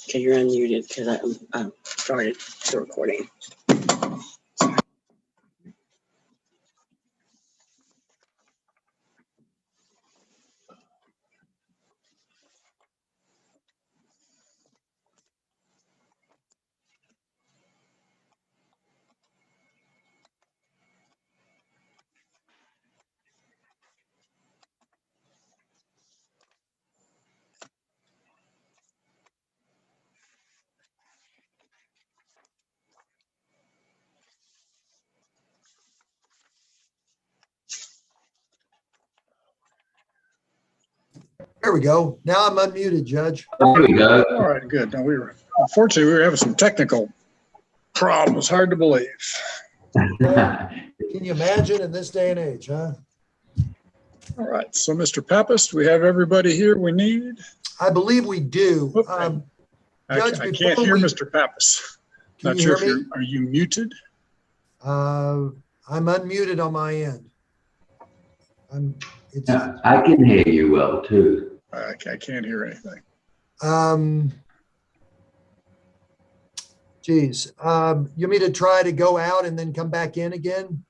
Okay, you're unmuted because I started the recording. There we go. Now I'm unmuted, Judge. There we go. All right, good. Now unfortunately, we were having some technical problems. Hard to believe. Can you imagine in this day and age, huh? All right, so Mr. Pappas, we have everybody here we need. I believe we do. Okay. Judge, I can't hear Mr. Pappas. Can Not you sure hear if me? are you muted? I'm unmuted on my end. I can hear you well too. I can't hear anything. Geez. You want me to try to go out and then come back in again?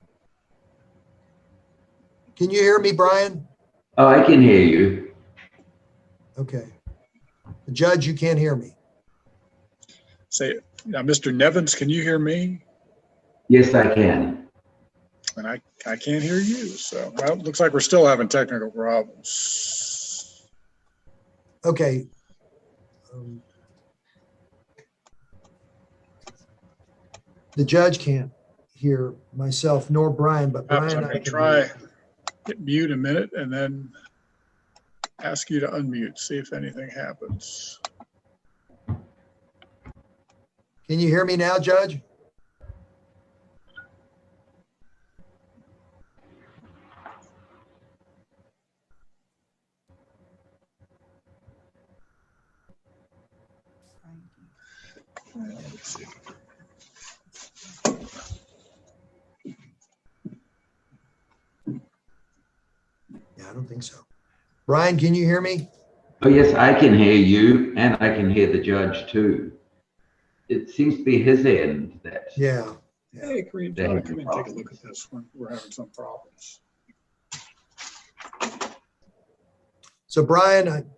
Can you hear me, Brian? Oh, I can hear you. Okay. Judge, you can't hear me. Say, now, Mr. Nevins, can you hear me? Yes, I can. And I can't hear you. So, well, it looks like we're still having technical problems. Okay. The judge can't hear myself nor Brian, but Perhaps Brian, I'm I going to can try hear. hit mute a minute and then ask you to unmute, see if anything happens. Can you hear me now, Judge? Let's see. Yeah, I don't think so. Brian, can you hear me? Oh, yes, I can hear you and I can hear the judge too. It seems to be his end that. Yeah. Hey, Kareem, come in and take a look at this one. We're having some problems. So Brian,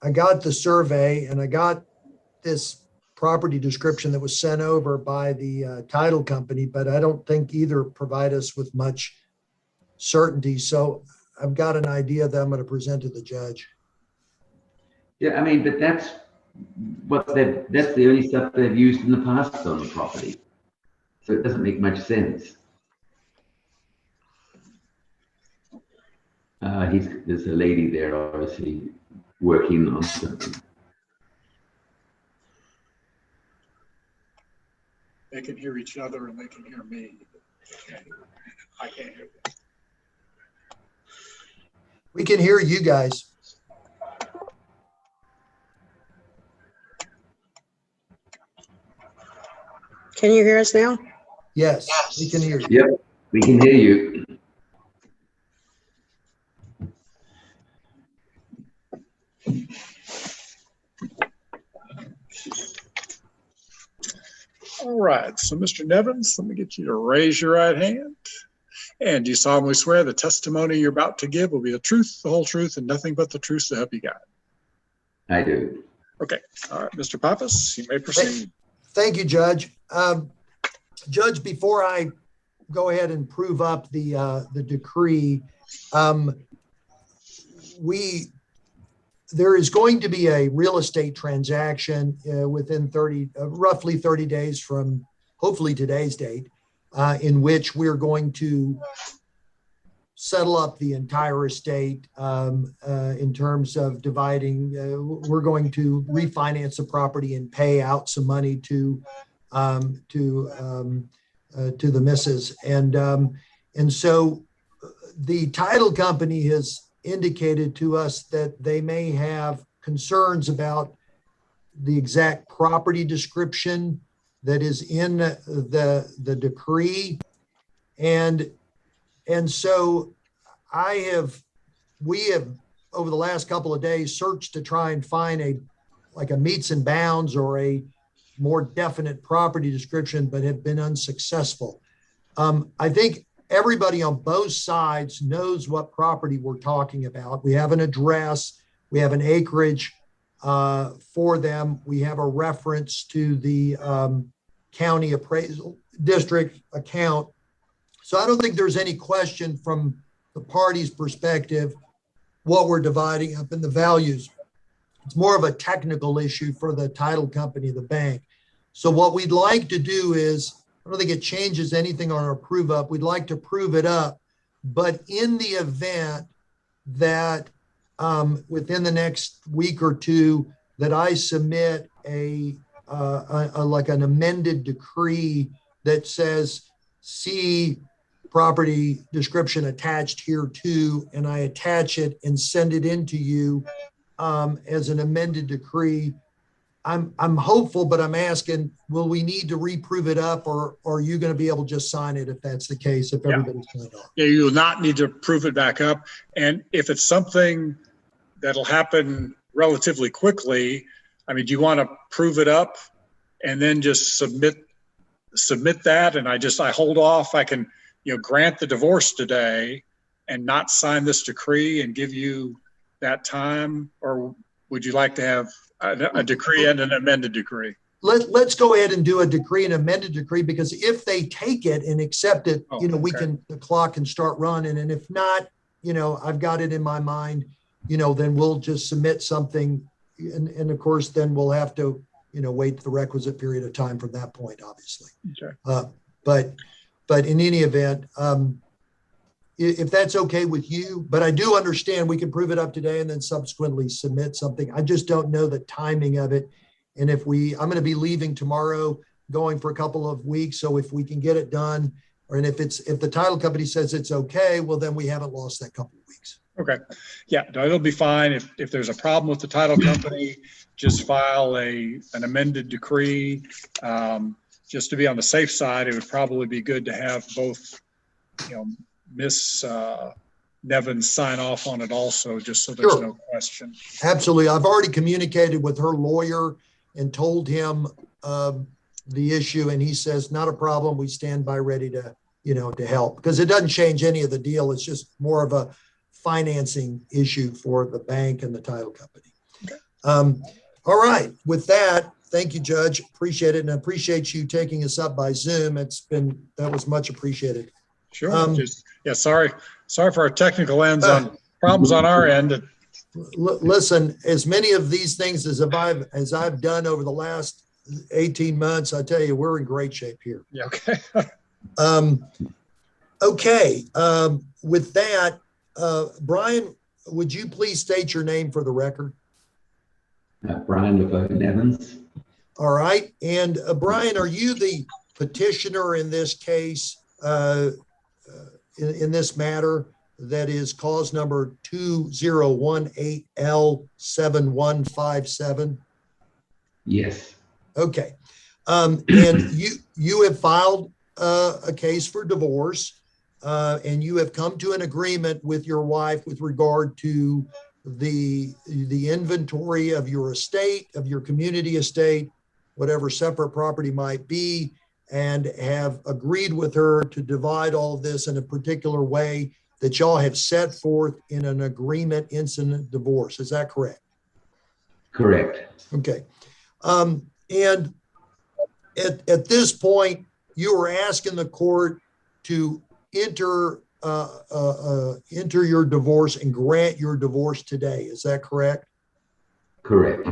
I got the survey and I got this property description that was sent over by the title company, but I don't think either provide us with much certainty. So I've got an idea that I'm going to present to the judge. Yeah, I mean, but that's the only stuff they've used in the past on the property. So it doesn't make much sense. There's a lady there obviously working on something. They can hear each other and they can hear me. I can't hear them. We can hear you guys. Can you hear us now? Yes, we can hear you. Yep, we can hear you. All right, so Mr. Nevins, let me get you to raise your right hand. And do you solemnly swear the testimony you're about to give will be the truth, the whole truth, and nothing but the truth so help you God? I do. Okay, all right, Mr. Pappas, you may proceed. Thank you, Judge. Judge, before I go ahead and prove up the decree, there is going to be a real estate transaction within roughly 30 days from hopefully today's date, in which we're going to settle up the entire estate in terms of dividing. We're going to refinance the property and pay out some money to the missus. And so the title company has indicated to us that they may have concerns about the exact property description that is in the decree. And so we have over the last couple of days searched to try and find like a meets and bounds or a more definite property description, but have been unsuccessful. I think everybody on both sides knows what property we're talking about. We have an address, we have an acreage for them. We have a reference to the county appraisal district account. So I don't think there's any question from the party's perspective what we're dividing up in the values. It's more of a technical issue for the title company, the bank. So what we'd like to do is, I don't think it changes anything on our prove up. We'd like to prove it up, but in the event that within the next week or two that I submit a like an amended decree that says, see property description attached here too, and I attach it and send it into you as an amended decree. I'm hopeful, but I'm asking, will we need to reprove it up, or are you going to be able to just sign it if that's the case, if everybody's signed off? Yeah, you will not need to prove it back up. And if it's something that'll happen relatively quickly, I mean, do you want to prove it up and then just submit that? And I hold off. I can, grant the divorce today and not sign this decree and give you that time, or would you like to have a decree and an amended decree? Let's go ahead and do a decree and amended decree, because if they take it and accept it, the clock can start running. And if not, I've got it in my mind, then we'll just submit something. And of course, then we'll have to, wait the requisite period of time from that point, obviously. Okay. But in any event, if that's okay with you, but I do understand we can prove it up today and then subsequently submit something. I just don't know the timing of it. And I'm going to be leaving tomorrow, going for a couple of weeks. So if we can get it done, if the title company says it's okay, well, then we haven't lost that couple of weeks. Okay. Yeah, no, it'll be fine. If there's a problem with the title company, just file an amended decree. Just to be on the safe side, it would probably be good to have both, Miss Nevins sign off on it also, just so there's no question. Absolutely. I've already communicated with her lawyer and told him the issue, and he says, not a problem. We stand by ready to, to help, because it doesn't change any of the deal. It's just more of a financing issue for the bank and the title company. Okay. All right. With that, thank you, Judge. Appreciate it. And I appreciate you taking us up by Zoom. That was much appreciated. Sure. Sorry for our technical ends on problems on our end. Listen, as many of these things as I've done over the last 18 months, I tell you, we're in great shape here. Yeah. Okay. Okay. With that, Brian, would you please state your name for the record? Brian Nevins. All right. And Brian, are you the petitioner in this case, in this matter, that is cause number 2018L7157? Yes. Okay. And you have filed a case for divorce, and you have come to an agreement with your wife with regard to the inventory of your estate, of your community estate, whatever separate property might be, and have agreed with her to divide all of this in a particular way that y'all have set forth in an agreement incident divorce. Is that correct? Correct. Okay. And at this point, you are asking the court to enter your divorce and grant your divorce today. Is that correct? Correct.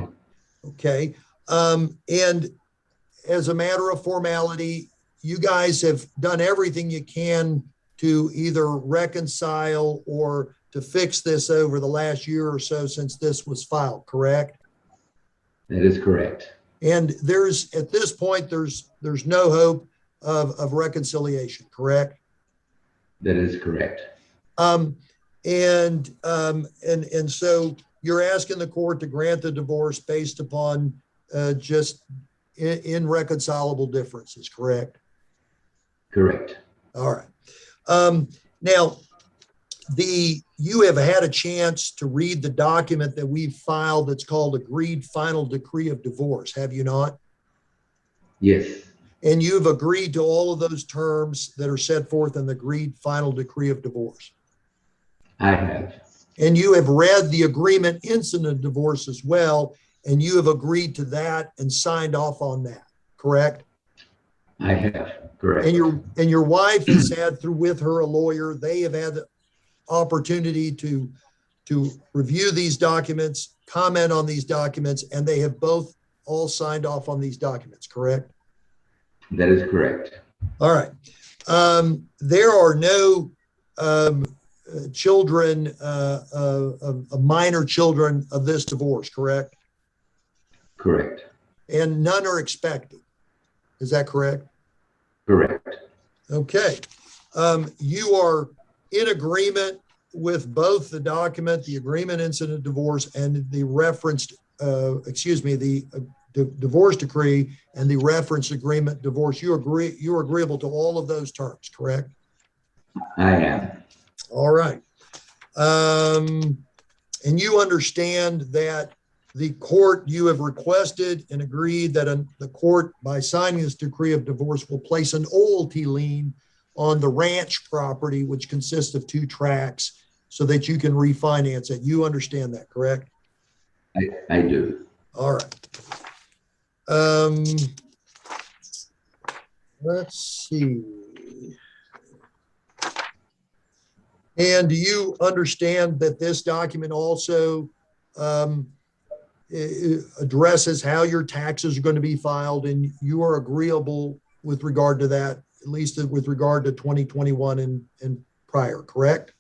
Okay. And as a matter of formality, you guys have done everything you can to either reconcile or to fix this over the last year or so since this was filed, correct? That is correct. And at this point, there's no hope of reconciliation, correct? That is correct. And so you're asking the court to grant the divorce based upon just irreconcilable differences, correct? Correct. All right. Now, You have had a chance to read the document that we've filed that's called Agreed Final Decree of Divorce, have you not? Yes, And you've agreed to all of those terms that are set forth in the Agreed Final Decree of Divorce. I have. And you have read the agreement incident of divorce as well, and you have agreed to that and signed off on that, correct? I have, correct. And your wife has had through with her a lawyer. They have had the opportunity to review these documents, comment on these documents, and they have both all signed off on these documents, correct? That is correct. All right. There are no children, minor children of this divorce, correct? Correct. And none are expected. Is that correct? Correct. Okay. You are in agreement with both the document, the agreement incident of divorce, and the referenced, the divorce decree and the reference agreement divorce. You're agreeable to all of those terms, correct? I am. All right. And you understand that the court, you have requested and agreed that the court, by signing this decree of divorce, will place an OLT lien on the ranch property, which consists of 2 tracts, so that you can refinance it. You understand that, correct? I do. All right. Let's see. And do you understand that this document also addresses how your taxes are going to be filed, and you are agreeable with regard to that, at least with regard to 2021 and prior, correct?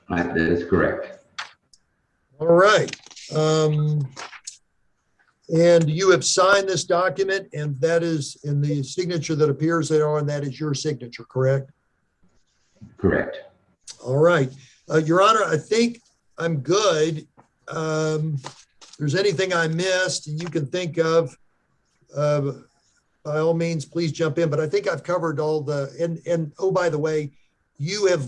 That is correct. All right. And you have signed this document, and that is in the signature that appears there, and that is your signature, correct? Correct. All right. Your Honor, I think I'm good. If there's anything I missed and you can think of, by all means, please jump in. But I think I've covered all and oh, by the way, you have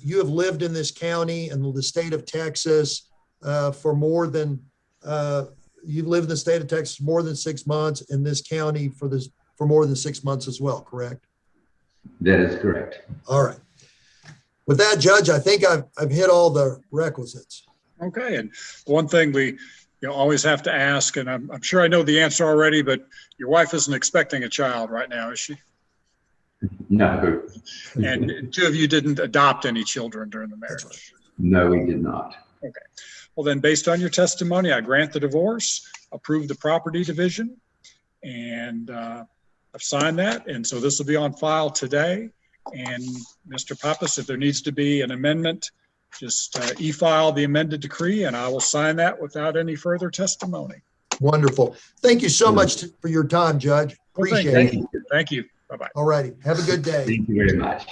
lived in this county and the state of Texas for more than you've lived in the state of Texas more than 6 months, in this county for more than 6 months as well, correct? That is correct. All right. With that, Judge, I think I've hit all the requisites. Okay, and one thing we always have to ask, and I'm sure I know the answer already, but your wife isn't expecting a child right now, is she? No. And 2 of you didn't adopt any children during the marriage? That's right. No, we did not. Okay. Well, then, based on your testimony, I grant the divorce, approve the property division, and I've signed that. And so this will be on file today. And Mr. Pappas, if there needs to be an amendment, just e-file the amended decree, and I will sign that without any further testimony. Wonderful. Thank you so much for your time, Judge. Appreciate it. Thank you. Thank you. Bye-bye. All righty. Have a good day. Thank you very much.